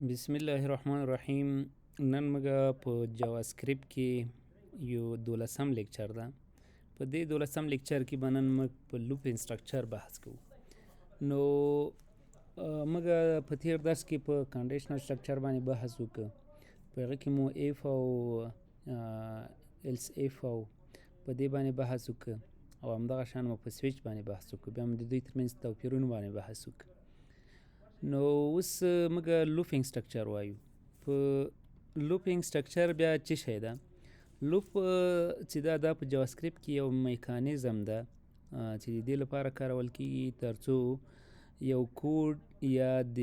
بسم الله الرحمن الرحیم. نن موږ په جاوا سکرپټ کې یو 12 لیکچر ده. په دې 12 لیکچر کې به نن موږ په لوپ انسټرکچر بحث کوو. نو موږ په تیر درس کې په کنډیشنل سټرکچر باندې بحث وکړ. په هغه کې مو اف او ایلس اف او په دې باندې بحث وکړ او همدغه شان مو په سویچ باندې بحث وکړ. بیا مو د دوی ترمنځ توپیرونو باندې بحث وکړ. نو اوس موږ لوپینګ سټرکچر وایو. په لوپینګ سټرکچر بیا څه شی ده؟ لوپ چې دا په جاوا سکرپټ کې یو میکانیزم ده چې د دې لپاره کارول کیږي ترڅو یو کوډ یا د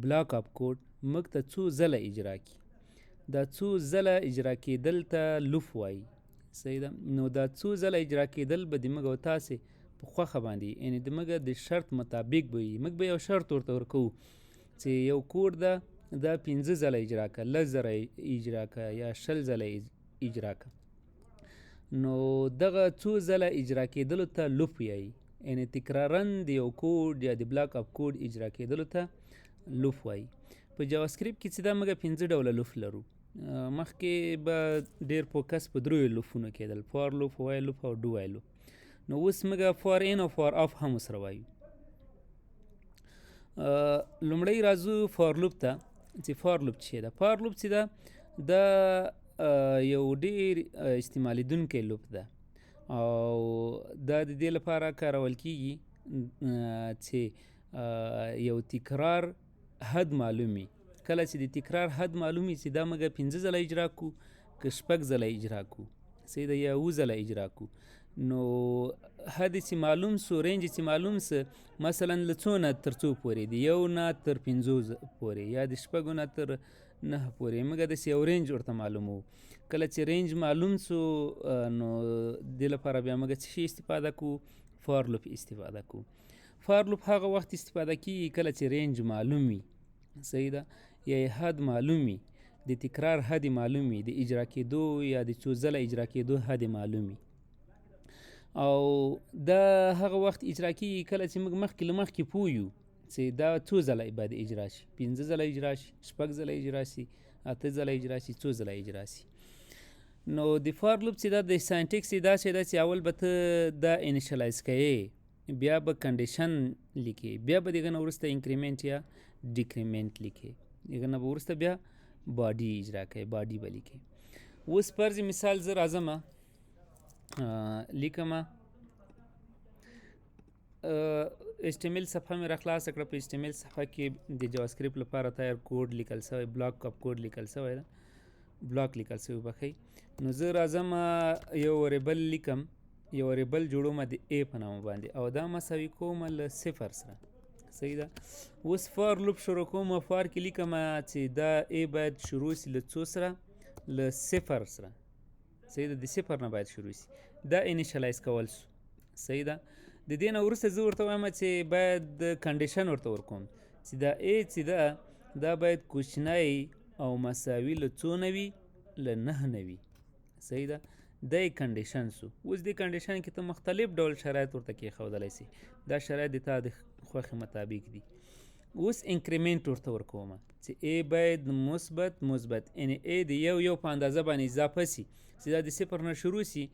بلاک اپ کوډ موږ ته څو ځله اجرا کی. دا څو ځله اجرا کېدل ته لوپ وایي. صحیح ده. نو دا څو ځله اجرا کېدل به د موږ او تاسې په خوښه باندې، یعنې د موږ د شرط مطابق به وي. موږ به یو شرط ورته ورکوو چې یو کوډ ده دا 15 ځله اجرا که، 10 ځله اجرا که یا 20 ځله اجرا که. نو دغه څو ځله اجرا کېدلو ته لوپ وایي. یعنې تکرارا د یو کوډ یا د بلاک اپ کوډ اجرا کېدلو ته لوپ وایي. په جاوا سکرپټ کې چې دا موږ 15 ډوله لوپ لرو. مخکې به ډېر فوکس په دریو لوپونو کېدل: فار لوپ، وایل لوپ او ډو وایل لوپ. نو اوس موږ فار ان او فار اف هم ورسره وایو. لومړی راځو فار لوپ ته چې فار لوپ څه ده. فار لوپ چې ده دا یو ډېر استعمالیدونکی لوپ ده او دا د دې لپاره کارول کیږي چې یو تکرار حد معلومي. کله چې د تکرار حد معلومي چې دا موږ 15 ځله اجرا کو که 6 ځله اجرا کو، صحیح ده، یا 7 ځله اجرا کو، نو حد چې معلوم سو، رینج چې معلوم سه، مثلا له څو نه تر څو پورې دی، 1 نه تر 15 پورې یا د 6 نه تر 9 پورې، موږ داسې یو رینج ورته معلومو. کله چې رینج معلوم سو نو دې لپاره بیا موږ څه شي استفاده کو؟ فار لوپ استفاده کو. فار لوپ هغه وخت استفاده کیږي کله چې رینج معلوم وي، صحیح ده، یا حد معلوم وي، د تکرار حد معلوم وي، د اجرا کېدو یا د څو ځله اجرا کېدو حد معلوم وي. او دا هغه وخت اجرا کیږي کله چې موږ مخکې له مخکې پوه یو چې دا څو ځله باید اجرا شي. 15 ځله اجرا شي، 6 ځله اجرا شي، 8 ځله اجرا شي، څو ځله اجرا شي. نو د فار لوپ چې دا د ساینټکس دا شی ده چې اول به ته دا انیشلایز کوې، بیا به کنډیشن لیکې، بیا به دغه نه وروسته انکریمنټ یا ډیکریمنټ لیکې، دغه نه به وروسته بیا باډي اجرا کوې، باډي به لیکې. اوس فرض مثال زه راځم لیکمه HTML صفحه مې راخلاصه کړه. په HTML صفحه کې د جاوا سکرپټ لپاره تیار کوډ لیکل شوی، بلاک اپ کوډ لیکل شوی ده، بلاک لیکل شوی بخښئ. نو زه راځم یو وریبل لیکم، یو وریبل جوړوم د A په نامه باندې او دا مساوي کوم له 0 سره، صحیح ده. اوس فار لوپ شروع کوم، فار کې لیکم چې دا A باید شروع سي له څو سره؟ له 0 سره، صحیح ده، د 0 نه باید شروع سي. دا انیشلایز کول سو، صحیح ده. د دې نه وروسته زه ورته وایم چې باید کنډیشن ورته ورکوم چې دا A چې ده دا باید کوچنی او مساوي له څو نه وي؟ له 9 نه وي، صحیح ده. دا یې کنډیشن سو. اوس دې کنډیشن کې ته مختلف ډول شرایط ورته کېښودلی سي. دا شرایط د تا د خوښې مطابق دي. اوس انکریمنټ ورته ورکوم چې A باید مثبت یعنې A د یو په اندازه باندې اضافه سي چې دا د 0 نه شروع سي،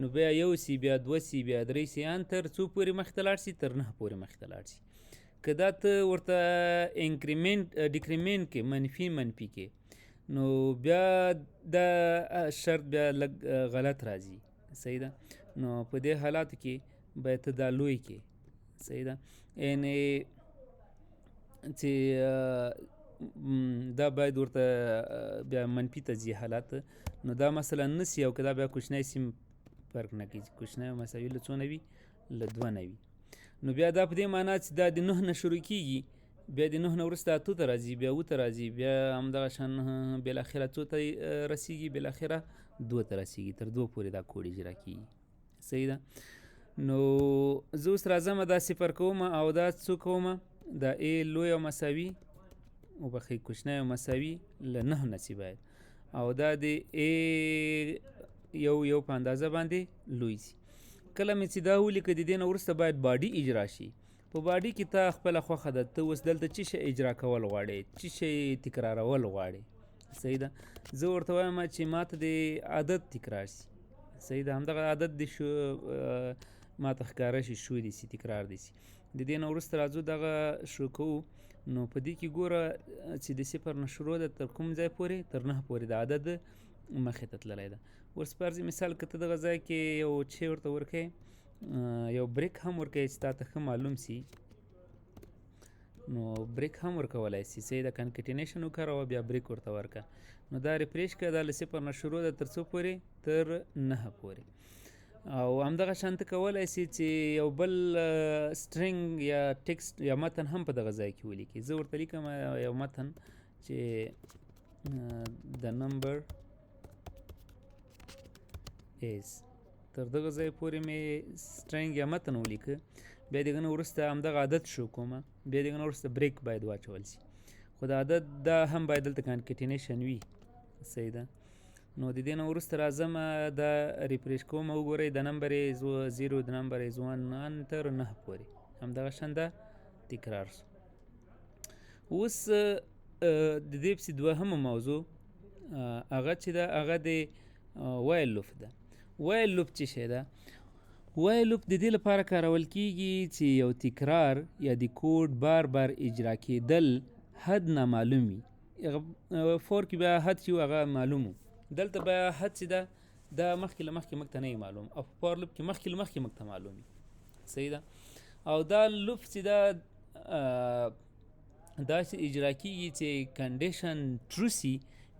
نو بیا 1 سي، بیا 2 سي، بیا 3 سي، ان تر څو پورې مخې ته لاړ سي؟ تر 9 پورې مخې ته لاړ سي. که دا ته ورته انکریمنټ ډیکریمنټ کې منفي کې، نو بیا دا شرط بیا لږ غلط راځي، صحیح ده. نو په دې حالاتو کې باید ته دا لوی کې، صحیح ده، یعنې چې دا باید ورته بیا منفي ته ځي حالات. نو دا مثلا نه سي، او که دا بیا کوچنی سي فرق نه کوي، کوچنی او مساوي له څو نه وي؟ له 2 نه وي. نو بیا دا په دې معنا چې دا د 9 نه شروع کیږي، بیا د 9 نه وروسته 8 ته راځي، بیا 7 ته راځي، بیا همدغه شان بالاخره څو ته رسیږي؟ بالاخره 2 ته رسیږي، تر 2 پورې دا کوډ اجرا کیږي، صحیح ده. نو زه اوس راځم دا 0 کوم او دا څو کوم؟ دا A لوی او مساوي، وبخښئ کوچنی او مساوي له 9 نه سي باید، او دا د A یو په اندازه باندې لوی سي. کله مې چې دا ولیکه د دې نه وروسته باید باډي اجرا شي. په باډي کې تا خپله خوښه ده، ته اوس دلته څه شی اجرا کول غواړې، څه شی تکرارول غواړې. صحیح ده. زه ورته وایم چې ما ته د عادت تکرار سي. صحیح ده. همدغه عادت دې شو ما ته ښکاره شي، شو دې سي، تکرار دې سي. د دې نه وروسته راځو دغه شو کوو. نو په دې کې ګوره چې د صفر نه شروع ده تر کوم ځای پورې، تر 9 پورې د عدد مخې ته تللی ده. اوس فرض مثال که ته دغه ځای کې یو چې ورته ورکوې، یو بریک هم ورکوې چې تا ته ښه معلوم سي، نو بریک هم ورکولی سي. صحیح ده. کنکټینیشن وکاروه، بیا بریک ورته ورکه. نو دا ریفریش کړه، دا له صفر نه شروع ده تر څو پورې، تر 9 پورې. او همدغه شان ته کولی سي چې یو بل سټرنګ یا ټکسټ یا متن هم په دغه ځای کې ولیکي. زه ورته لیکم یو متن چې د نمبر ایز، تر دغه ځای پورې مې سټرنګ یا متن ولیکه. بیا دغه نه وروسته همدغه عدد شو کومه، بیا دغه نه وروسته بریک باید واچول سي. خو د عدد دا هم باید دلته کانکټینیشن وي. صحیح ده. نو د دې نه وروسته راځم دا ریفریش کوم، وګورئ د نمبر ایز 0، د نمبر ایز 1 تر 9 پورې همدغه شان ده تکرار سو. اوس د دې پسې دوهمه موضوع هغه چې ده هغه د وایل لوپ ده. وایل لوپ څه شی ده؟ وایل لوپ د دې لپاره کارول کیږي چې یو تکرار یا د کوډ بار بار اجرا کېدل حد نامعلوم وي. فور کې بیا حد چې هغه معلوم و، دلته بیا حد چې ده دا مخکې له مخکې موږ ته نه معلوم، او په فور لوپ کې مخکې له مخکې موږ ته معلوم وي. صحیح ده. او دا لوپ چې ده داسې اجرا کیږي چې کنډیشن ټرو سي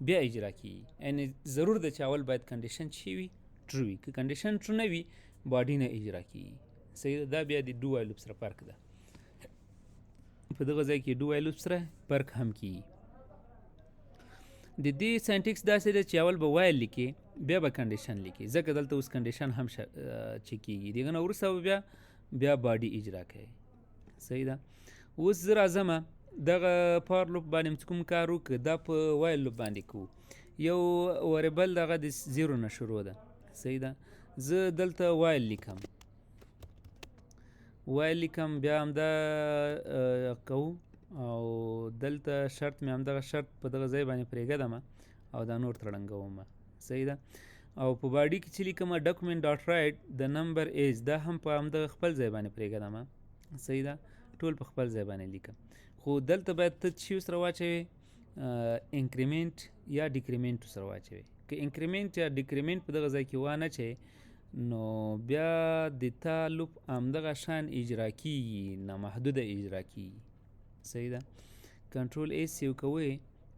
بیا اجرا کیږي. یعنې ضرور ده چې اول باید کنډیشن چې وي ټرو وي، که کنډیشن ټرو نه وي باډي نه اجرا کیږي. صحیح ده. دا بیا د ډو وایل لوپ سره فرق ده. په دغه ځای کې ډو وایل لوپ سره فرق هم کیږي. د دې ساینټکس داسې ده چې اول به وایل لیکي، بیا به کنډیشن لیکي، ځکه دلته اوس کنډیشن هم چک کیږي. دغه نه وروسته به بیا باډي اجرا کوي. صحیح ده. اوس زه راځم دغه فار لوپ باندې چې کوم کار وکړو دا په وایل لوپ باندې کوو. یو وریبل دغه د 0 نه شروع ده. صحیح ده. زه دلته وایل لیکم، وایل لیکم، بیا همدا کوو، او دلته شرط مې همدغه شرط په دغه ځای باندې پرېږدم او دا نور تړنګوم. صحیح ده. او په باډي کې چې لیکم ډاکومنټ ډاټ رایټ د نمبر ایز، دا هم په همدغه خپل ځای باندې پرېږدم. صحیح ده. ټول په خپل ځای باندې لیکم. خو دلته باید ته څه سره واچوې، انکریمنټ یا ډیکریمنټ سره واچوې. که انکریمنټ یا ډیکریمنټ په دغه ځای کې وانه چوې، نو بیا د تا لوپ همدغه شان اجرا کیږي، نامحدوده اجرا کیږي. صحیح ده. کنټرول ای سیو کوئ،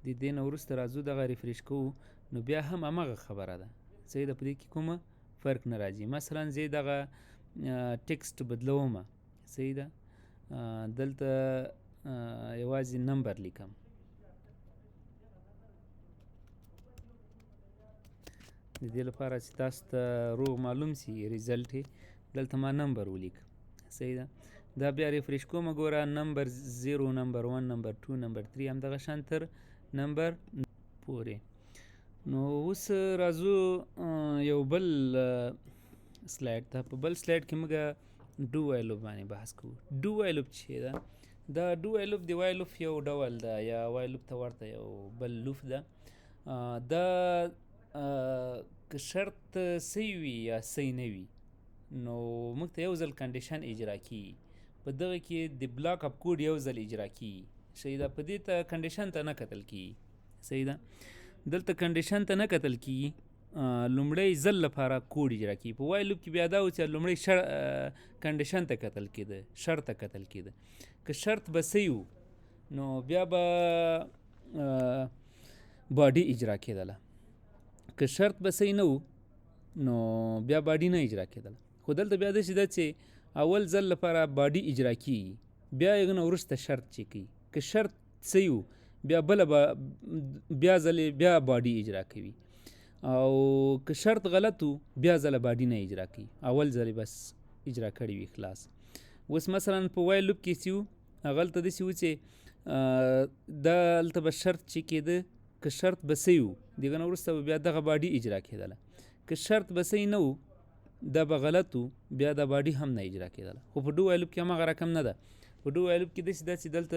د دې نه وروسته راځو دغه ریفریش کوو، نو بیا هم همغه خبره ده. صحیح ده. په دې کې کومه فرق نه راځي. مثلا زه دغه ټکسټ بدلوم. صحیح ده. دلته یوازې نمبر لیکم. د دې لپاره چې تاسو ته روغ معلوم سي ریزلټ یې، دلته ما نمبر ولیک. صحیح ده. دا بیا ریفریش کوم، ګوره نمبر 0، نمبر 1، نمبر 2، نمبر 3 همدغه شان تر نمبر پورې. نو اوس راځو یو بل سلایډ ته. په بل سلایډ کې موږ ډو وایل لوپ باندې بحث کوو. ډو وایل لوپ چې ده، دا ډو وایل لوپ د وایل لوپ یو ډول ده، یا وایل لوپ ته ورته یو بل لوپ ده. دا که شرط صحیح وي یا صحیح نه وي، نو موږ ته یو ځل کنډیشن اجرا کیږي. په دغه کې د بلاک اپ کوډ یو ځل اجرا کیږي. صحیح ده. په دې ته کنډیشن ته نه کتل کیږي. صحیح ده. دلته کنډیشن ته نه کتل کیږي، لومړی ځل لپاره کوډ اجرا کیږي. په وایل لوپ کې بیا دا و چې لومړی کنډیشن ته کتل کېده، شرط ته کتل کېده. که شرط به صحیح و، نو بیا به باډي اجرا کېدله. که شرط به صحیح نه و، نو بیا باډي نه اجرا کېدله. خو دلته بیا داسې ده چې اول ځل لپاره باډي اجرا کیږي، بیا هغه نه وروسته شرط چې کوي. که شرط صحیح و، بیا بله بیا ځلې بیا باډي اجرا کوي، او که شرط غلط و بیا ځله باډي نه اجرا کوي، اول ځلې بس اجرا کړي وي خلاص. اوس مثلا په وایل لوپ کې چې و، هغلته داسې و چې دلته به شرط چې کېده، که شرط به صحیح و، دغه نه وروسته به بیا دغه باډي اجرا کېدله. که شرط به صحیح نه و، دا به غلط و، بیا دا باډي هم نه اجرا کېدله. خو په ډو وایل لوپ کې همغه رقم نه ده. په ډو وایلوپ کې داسې ده چې دلته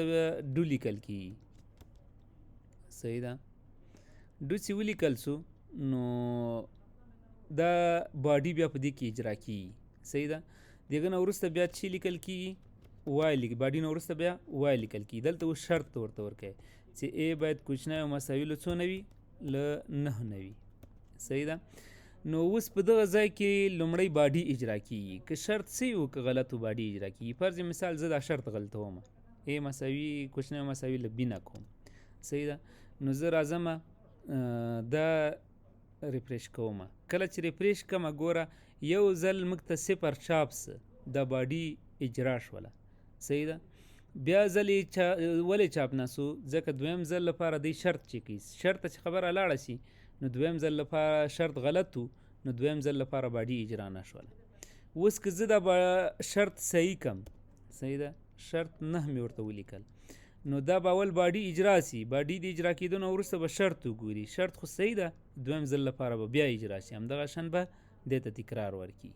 ډو لیکل کېږي. صحیح ده. ډو چې ولیکل سو نو دا باډي بیا په دې کې اجرا کېږي. صحیح ده. د هغه نه وروسته بیا چې لیکل کېږي وای باډي نه وروسته بیا وای لیکل کېږي. دلته اوس شرط ورته ورکوي چې ا باید کوچنی او مساوي له څونه وي؟ له 9 نه وي. صحیح ده. نو اوس په دغه ځای کې لومړی باډي اجرا کېږي. که شرط صحیح و که غلط و باډي اجرا کېږي. فرض مثال زه دا شرط غلطوم، ا مساوي کوچنی او مساوي له بي نه کوم. صحیح ده. نو زه راځم دا ریفریش کوم. کله چې ریفریش کوم ګوره یو ځل موږ ته 0 چاپ سه دا باډي اجرا شوله. صحیح ده. بیا ځل ولې چاپ نه سو؟ ځکه دویم ځل لپاره دی شرط چې کوي، شرط چې خبره لاړه شي نو دویم ځل لپاره شرط غلط و نو دویم ځل لپاره باډي اجرا نه شوله. اوس که زه دا شرط صحیح کم، صحیح ده، شرط 9 مې ورته ولیکل، نو دا به اول باډي اجرا سي. باډي د اجرا کېدو نه وروسته به شرط وګوري، شرط خو صحیح ده، دویم ځل لپاره به بیا اجرا سي. همدغه شان به دې ته تکرار ورکړي.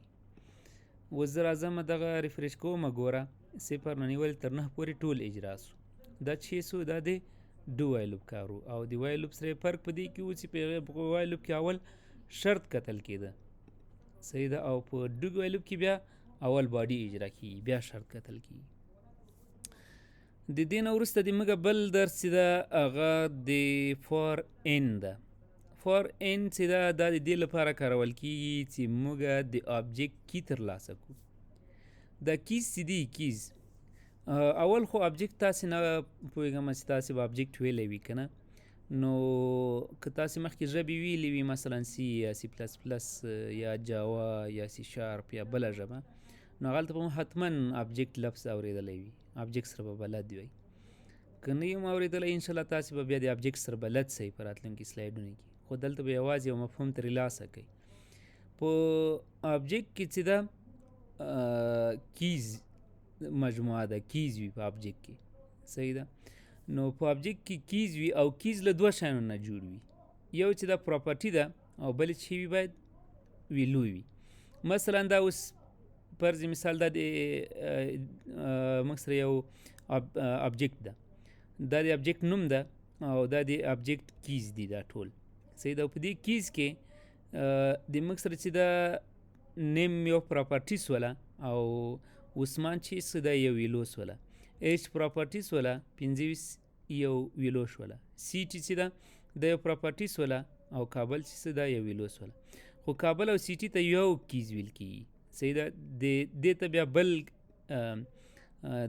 اوس زه راځم دغه ریفریش کوم ګوره 0 نه نیول تر 9 پورې ټول اجرا سو. دا چې سو دا د ډو وایلوپ کارو او د وایلوپ سره فرق په دې کې و چې په وایلوپ کې اول شرط کتل کېده. صحیح ده. او په ډو وایلوپ کې بیا اول باډي اجرا کېږي بیا شرط کتل کېږي. د دې نه وروسته د موږ بل درس چې ده هغه د فار ان ده. فار ان چې ده دا د دې لپاره کارول کېږي چې موږ د آبجیکټ کی ترلاسه کړو. دا کیز چې دي کیز اول خو آبجیکټ تاسې نه پوهېږم چې تاسې به آبجیکټ ویلی وي که نه. نو که تاسې مخکې ژبې ویلې وي مثلا سی یا سی پلس پلس یا جاوا یا سی شارپ یا بله ژبه نو هغلته به مو حتما آبجیکټ لفظ اورېدلی وي، آبجیکټ سره به بلد وي. که نه یم اورېدلی انشاءالله تاسې به بیا د آبجیکټ سره بلد سئ په راتلونکي سلایډونو کې، خو دلته به یوازې یو مفهوم ترلاسه کوئ. په آبجیکټ کې چې ده کیز مجموعه ده، کیز وي په آبجیکټ کې. صحیح ده. نو په آبجیکټ کې کیز وي او کیز له 2 شیانو نه جوړ وي. یو چې دا پراپرټي ده او بل چې وي باید ویلو وي. مثلا دا اوس فرض مثال دا د موږ سره یو آبجیکټ ده، دا د آبجیکټ نوم ده او دا د آبجیکټ کیز دي دا ټول. صحیح ده. په دې کیز کې د موږ سره چې دا نیم یو پراپرټي سوله او عثمان چې څه ده یو ویلو سوله، ایچ پراپرټي سوله 25 یو ویلو شوله، سی ټي چې ده د یو پراپرټي سوله او کابل چې څه ده یو ویلو سوله. خو کابل او سی ټي ته یو کیز ویل کېږي. صحیح ده. دې ته بیا بل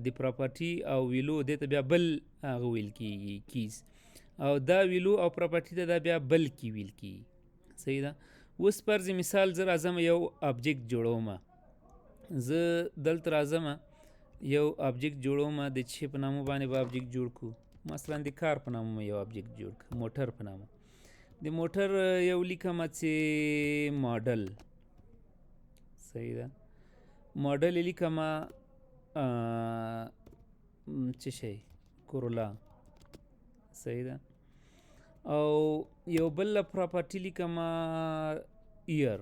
د پراپرټي او ویلو دې ته بیا بل هغه ویل کېږي کیز، او دا ویلو او پراپرټي ته دا بیا بل کی ویل کېږي. صحیح ده. اوس فرض مثال زه راځم یو آبجیکټ جوړوم، زه دلته راځم یو آبجیکټ جوړوم، د چې په نامه باندې به آبجیکټ جوړ کړو، مثلا د کار په نامه یو آبجیکټ جوړ کړو، موټر په نامه. د موټر یو لیکم چې ماډل. صحیح ده. ماډل یې لیکم څه شی کورولا. صحیح ده. او یو بل پراپرټي لیکم ایر،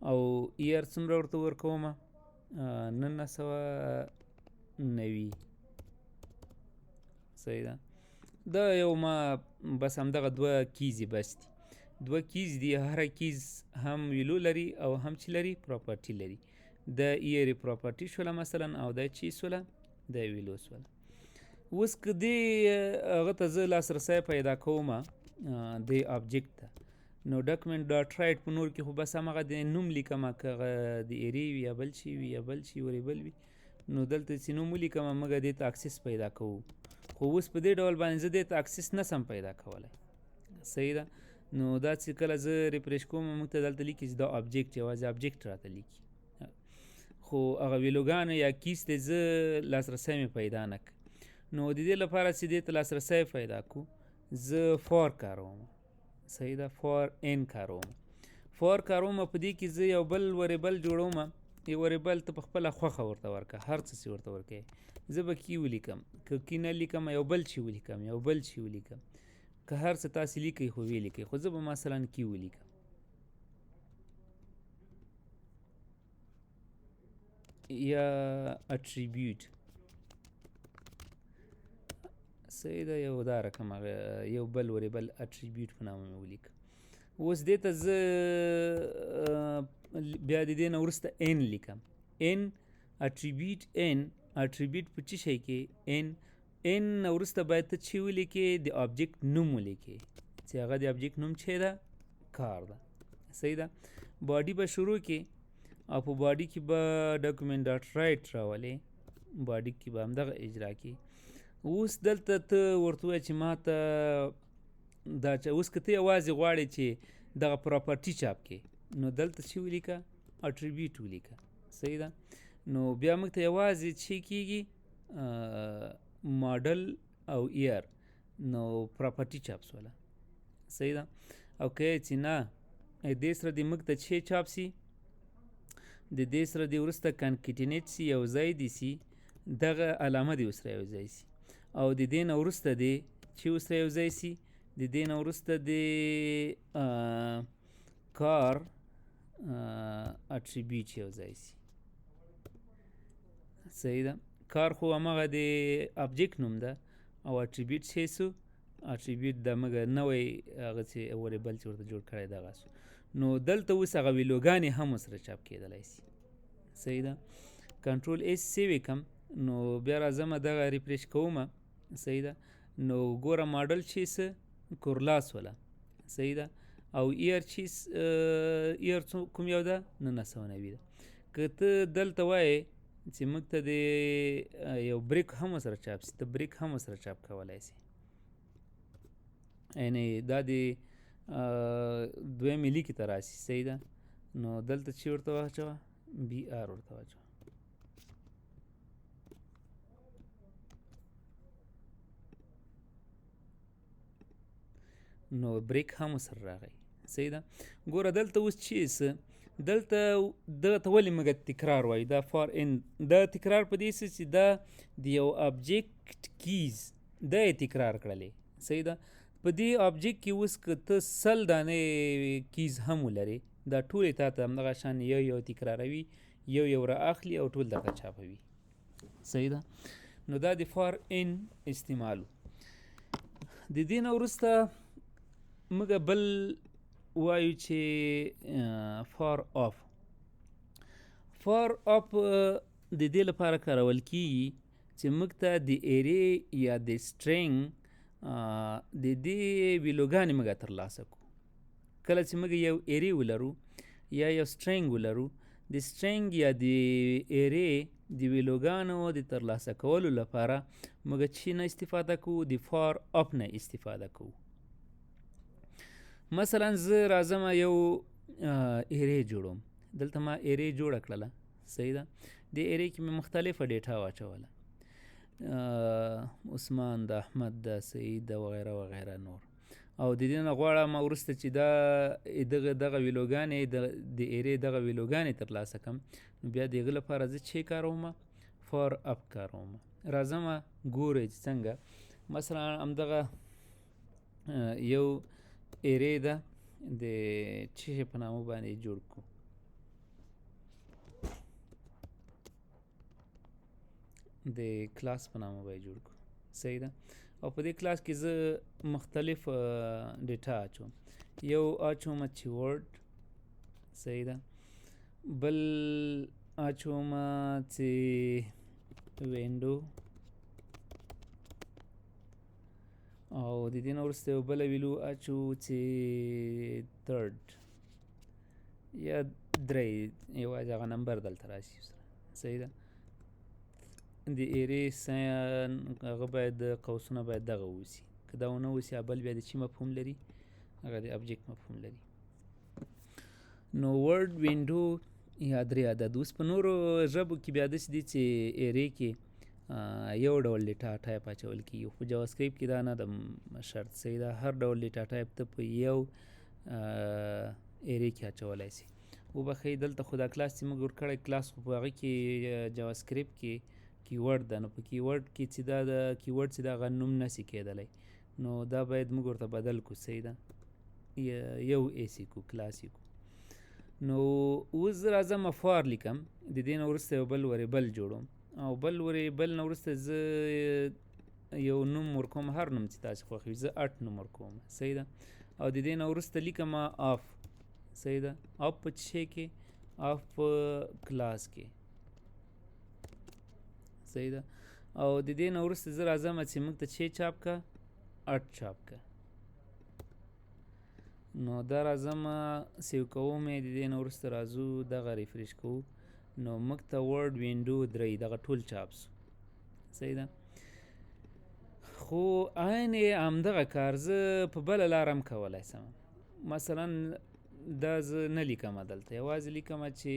او ایر څومره ورته ورکوم 1990. صحیح ده. دا یو ما بس همدغه 2 کیزې بس دي، 2 کیز دي، هر کیز هم ویلو لري او هم چې لري پراپرټي لري. د ایر پراپرټي شوله مثلا او دا چې سوله د ویلو سوله. اوس که دې هغه ته زه لاسرسی پیدا کوم د آبجیکټ ته نو ډاکومنټ ډاټ رایټ په نور کې خو بس همغه د نوم لیکم، که هغه د ایرې وي یا بل شي وي یا بل شي وریبل وي نو دلته چې نوم ولیکم موږ دې ته اکسس پیدا کوو. خو اوس په دې ډول باندې زه دې ته اکسس نسم پیدا کولی. صحیح ده. نو دا چې کله زه ریفریش کوم موږ ته دلته لیکي چې دا آبجیکټ یوازې آبجیکټ راته لیکي، خو هغه ویلوګانو یا کیس ته زه لاسرسی مې پیدا نه کړ. نو د دې لپاره چې دې ته لاسرسی پیدا کړو زه فار کاروم. صحیح ده. فار ان کاروم. فار کاروم په دې کې زه یو بل وریبل جوړوم، یو وریبل ته په خپله خوښه ورته ورکړه، هر څه چې ورته ورکوې. زه به کی ولیکم، که کی نه لیکم یو بل شي ولیکم، یو بل شي ولیکم، که هر څه تاسې لیکئ خو ویې لیکئ، خو زه به مثلا کی ولیکم. یا اټریبیوټ صحیح ده، یو دا رقم هغه یو بل وریبل اټریبیوټ په نامه مې ولیکه. اوس دې ته زه بیا د دې نه وروسته ان لیکم. ان اټریبیوټ ان اټریبیوټ په څه شی کې ان نه وروسته باید ته چې ولیکې د آبجیکټ نوم ولیکې چې هغه د آبجیکټ نوم چې ده کار ده. صحیح ده. باډي به شروع کې او په باډي کې به ډاکومنټ ډاټ رایټ راولې، باډي کې به همدغه اجرا کې. اوس دلته ته ورته ووایه چې ما ته دا اوس که ته یوازې غواړې چې دغه پراپرټي چاپ کې نو دلته چې ولیکه اټریبیوټ ولیکه. صحیح ده. نو بیا موږ ته یوازې چې کېږي ماډل او ایر نو پراپرټي چاپ سوله. صحیح ده. او که چې نه دې سره دې موږ ته چې چاپ سي د دې سره دې وروسته کانکټینیټ سي یو ځای دې سي دغه علامه دې ورسره یو ځای سي او د دې نه وروسته دې چې ورسره یو ځای سي د دې نه وروسته دې کار اټریبیوټ یو ځای سي. صحیح ده. کار خو همغه د ابجیکټ نوم ده او اټریبیوټ چې سو اټریبیوټ د موږ نوی هغه چې وریبل چې ورته جوړ کړی دغه سو. نو دلته اوس هغه ویلوګانې هم ورسره چاپ کېدلی سي. صحیح ده. کنټرول ایس سیو کم نو بیا راځم دغه ریفریش کومه. صحیح ده. نو ګوره ماډل چې څه کورلاس وله. صحیح ده. او ایر چې ایر کوم یو ده 990 ده. که ته دلته وایې چې موږ ته د یو بریک هم ورسره چاپ سي ته بریک هم ورسره چاپ کولی سي. یعنې دا د دویمې لیکې ته راسي. صحیح ده. نو دلته چې ورته واچوه بي آر ورته واچوه. نو بریک هم ورسره راغی. صحیح ده. ګوره دلته اوس چې څه دلته دغه ته ولې موږ تکرار وایو دا فار ان دا تکرار په دې چې دا د یو آبجیکټ کیز دا یې تکرار کړلې. صحیح ده. په دې آبجیکټ کې اوس که ته 100 دانې کیز هم ولرې دا ټولې تا ته همدغه شان یو تکراروي یو را اخلي او ټول دغه چاپوي. صحیح ده. نو دا د فار ان استعمالو. د دې نه وروسته موږ بل وایو چې فار آف. فار آف د دې لپاره کارول کیږي چې موږ ته د ایرې یا د سټرینګ د دې ویلوګانې موږ ترلاسه کړو. کله چې موږ یو ایرې ولرو یا یو سټرینګ ولرو د سټرینګ یا د ایرې د ویلوګانو د ترلاسه کولو لپاره موږ چې نه استفاده کوو د فار آف نه استفاده کوو. مثلا زه راځم یو ایرې جوړوم. دلته ما ایرې جوړه کړله. صحیح ده. د ایرې کې مې مختلفه ډیټا واچوله عثمان د احمد د سعید د وغیره وغیره نور او د دې نه غواړم وروسته چې دا دغه ویلوګانې د ایرې دغه ویلوګانې ترلاسه کړم نو بیا د هغه لپاره زه چې کاروم فار اپ کاروم. راځم ګورئ چې څنګه مثلا همدغه یو ایرې ده د چې په نامه باندې جوړ کړو. د کلاس په نامه باندې جوړ کړو. صحیح ده. او په دې کلاس کې زه مختلف ډیټا اچوم. یو اچوم چې ورډ. صحیح ده. بل اچوم چې وینډو او د دې نه وروسته یو بله ویلو اچو چې تھرډ یا درې یوازې هغه نمبر دلته راشي. صحیح ده. د ایرې ساین هغه باید قوسونه باید دغه اوسي. که دا ونه اوسي بل بیا د چی مفهوم لري هغه د ابجیکټ مفهوم لري. نو ورډ وینډو یا درې عدد. اوس په نورو ژبو کې بیا داسې دي چې ایرې کې یو ډول ډیټا ټایپ اچول کېږي خو جاوا سکریپټ کې دا نه ده شرط. صحیح ده. هر ډول ډیټا ټایپ ته په یو ایرې کې اچولی سي. وبښئ دلته خو دا کلاس چې موږ ورکړی کلاس خو په هغه کې جاوا سکریپټ کې کیورډ ده. نو په کیورډ کې چې دا د کیورډ چې دغه نوم نسی کېدلی نو دا باید موږ ورته بدل کړو. صحیح ده. یو ایسی کو کلاس یې کو. نو اوس زه راځم فار لیکم، د دې نه وروسته یو بل وریبل جوړوم او بل وریبل نه وروسته زه یو نوم ورکوم، هر نوم چې تاسو خوښوي. زه اټ نوم ورکوم، صحیح ده. او د دې نه وروسته لیکم آف، صحیح ده. آف په څه شی کې؟ آف په کلاس کې، صحیح ده. او د دې نه وروسته زه راځم چې موږ ته چې چاپ که اټ چاپ که. نو دا راځم سیو کوم یې، د دې نه وروسته راځو دغه ریفریش کوو، نو موږ ته ورډ وینډو 3 دغه ټول چاپ سو، صحیح ده. خو عین همدغه کار زه په بله لار هم کولی سم. مثلا دا زه نه لیکم دلته، یوازې لیکم چې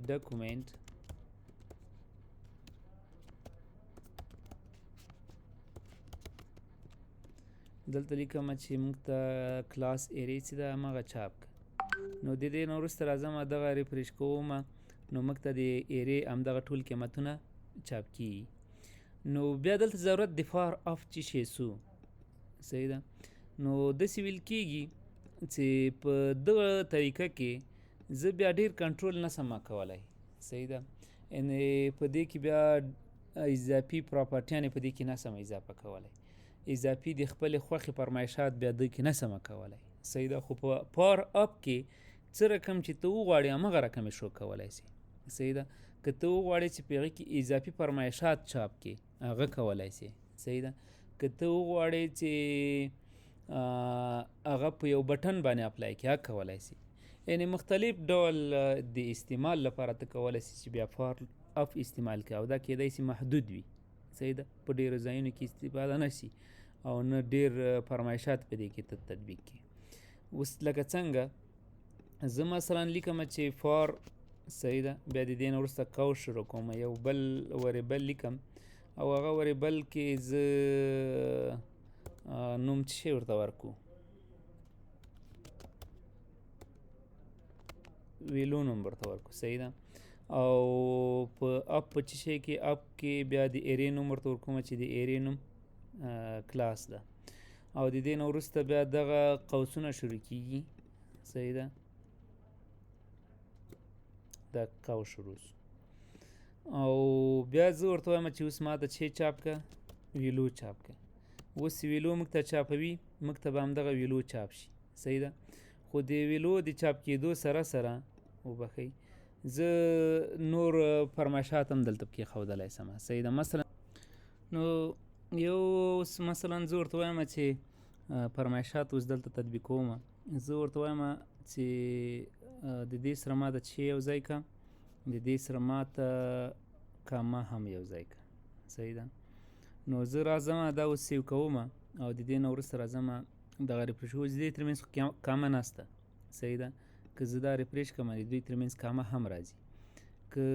ډاکومنټ دلته لیکم چې موږ ته کلاس ایرې چې ده همغه چاپ که. نو د دې نه وروسته راځم دغه ریفریش کوم، نو موږ ته د ایرې همدغه ټول قیمتونه چاپ کیږي. نو بیا دلته ضرورت د فار آف چې شی سو، صحیح ده. نو داسې ویل کیږي چې په دغه طریقه کې زه بیا ډیر کنټرول نسم کولی، صحیح ده. یعنې په دې کې بیا اضافي پراپرټیانې په دې کې نسم اضافه کولی، اضافي د خپلې خوښې فرمایشات بیا دې کې نسم کولی، صحیح ده. خو په پار اپ کې څه رقم چې ته وغواړې همغه رقم یې شو کولی سي، صحیح ده. که ته وغواړې چې په هغې کې اضافي فرمایشات چاپ کړې هغه کولی سي، صحیح ده. که ته وغواړې چې هغه په یو بټن باندې اپلای کړې هغه کولی سي. یعنې مختلف ډول د استعمال لپاره ته کولی سي چې بیا فار اف استعمال کړې، او دا کیدای سي محدود وي، صحیح ده. په ډېرو ځایونو کې استفاده نه شي او نه ډېر فرمایشات په دې کې ته تطبیق کړي. اوس لکه څنګه زه مثلا لیکم چې فار، صحیح ده. بیا د دې نه وروسته کوس شروع کوم، یو بل وریبل لیکم او هغه وریبل کې زه نوم څه شی ورته ورکو، ویلو نوم ورته ورکو، صحیح ده. او په اپ په څه شی کې، اپ کې بیا د ایرې نوم ورته ورکوم چې د ایرې نوم کلاس ده. او د دې نه وروسته بیا دغه قوسونه شروع کیږي، صحیح ده. دا قوس شروع سو او بیا زه ورته وایم چې اوس ما ته چې چاپ که ویلو چاپ که. اوس ویلو موږ ته چاپوي، موږ ته به همدغه ویلو چاپ شي، صحیح ده. خو د ویلو د چاپ کېدو سره سره وبښئ زه نور فرمایشات هم دلته پکې ښودلی سم، صحیح ده. مثلا نو یو اوس مثلا زه ورته وایم چې فرمایشات اوس دلته تطبیقوم، زه ورته وایم چې د دې سره ما د چې یو ځای که، د دې سره ما ته کامه هم یو ځای که، صحیح ده. نو زه راځم دا اوس سیو کوم او د دې نه وروسته راځم دغه ریفریش کوم، د دې ترمنځ کامه نسته، صحیح ده. که زه دا ریفریش کړم د دوی ترمنځ کامه هم راځي. که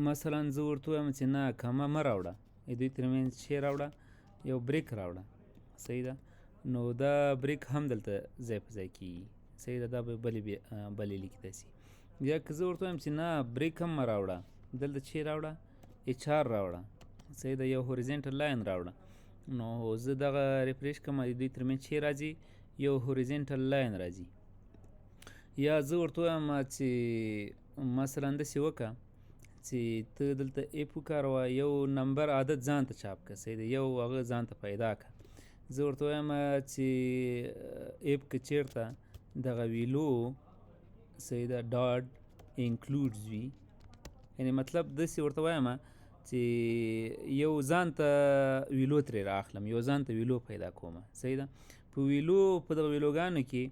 مثلا زه ورته وایم چې نه کامه مه راوړه، د دوی ترمنځ چې راوړه یو بریک راوړه، صحیح ده. نو دا بریک هم دلته ځای په ځای کېږي، صحیح ده. دا به بلې لیکلی سي. یا که زه ورته وایم چې نه بریک هم مه راوړه، دلته چې راوړه HR راوړه، صحیح ده. یو هوریزنټل لاین راوړه. نو زه دغه ریفریش کړم د دوی ترمنځ چې راځي یو هوریزنټل لاین راځي. یا زه ورته وایم چې مثلا داسې وکړه چې ته دلته اپ وکاروه، یو نمبر عدد ځان ته چاپ که، صحیح ده. یو هغه ځان ته پیدا که. زه ورته وایم چې اپ که چېرته دغه ویلو، صحیح ده، ډاټ انکلوډز وي، یعنې مطلب داسې ورته وایم چې یو ځان ته ویلو ترې رااخلم، یو ځان ته ویلو پیدا کوم، صحیح ده. په ویلو، په دغه ویلوګانو کې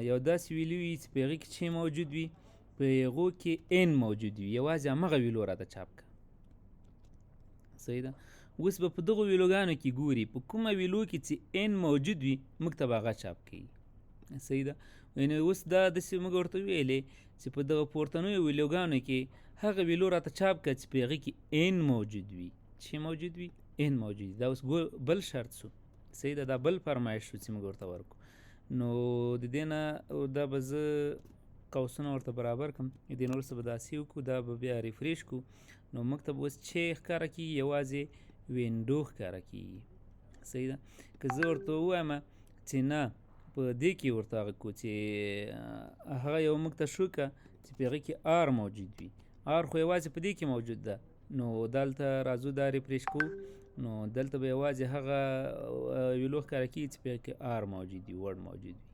یو داسې ویلو وي چې په هغې کې چې موجود وي، په هغو کې ان موجود وي، یوازې همغه ویلو راته چاپ که، صحیح ده. اوس به په دغو ویلوګانو کې ګوري په کومه ویلو کې چې ان موجود وي موږ ته به هغه چاپ کوي، صحیح ده. یعنې اوس دا داسې موږ ورته ویلې چې په دغه پورتنیو ویلوګانو کې هغه ویلو راته چاپ کړه چې په هغې کې ان موجود وي، چې موجود وي ان موجود وي. دا اوس بل شرط سو، صحیح ده. دا بل فرمایش شو چې موږ ورته ورکو. نو د دې نه دا به زه قوسونه ورته برابر کړم، د دې نه وروسته به داسې وکړو، دا به بیا ریفریش کړو. نو موږ ته به اوس چې ښکاره کېږي یوازې وینډو ښکاره کېږي، صحیح ده. که زه ورته ووایم چې نه په دې کې ورته هغه کو چې هغه یو موږ ته شو که چې په هغې کې آر موجود وي. آر خو یوازې په دې کې موجود ده. نو دلته راځو دا ریفریش کوو، نو دلته به یوازې هغه ویلو ښکاره کېږي چې په هغې کې آر موجود وي، ورډ موجود وي.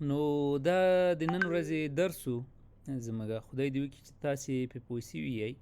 نو دا د نن ورځې درس و زموږ. خدای دې وکړي چې تاسې پرې پوه سوي یئ.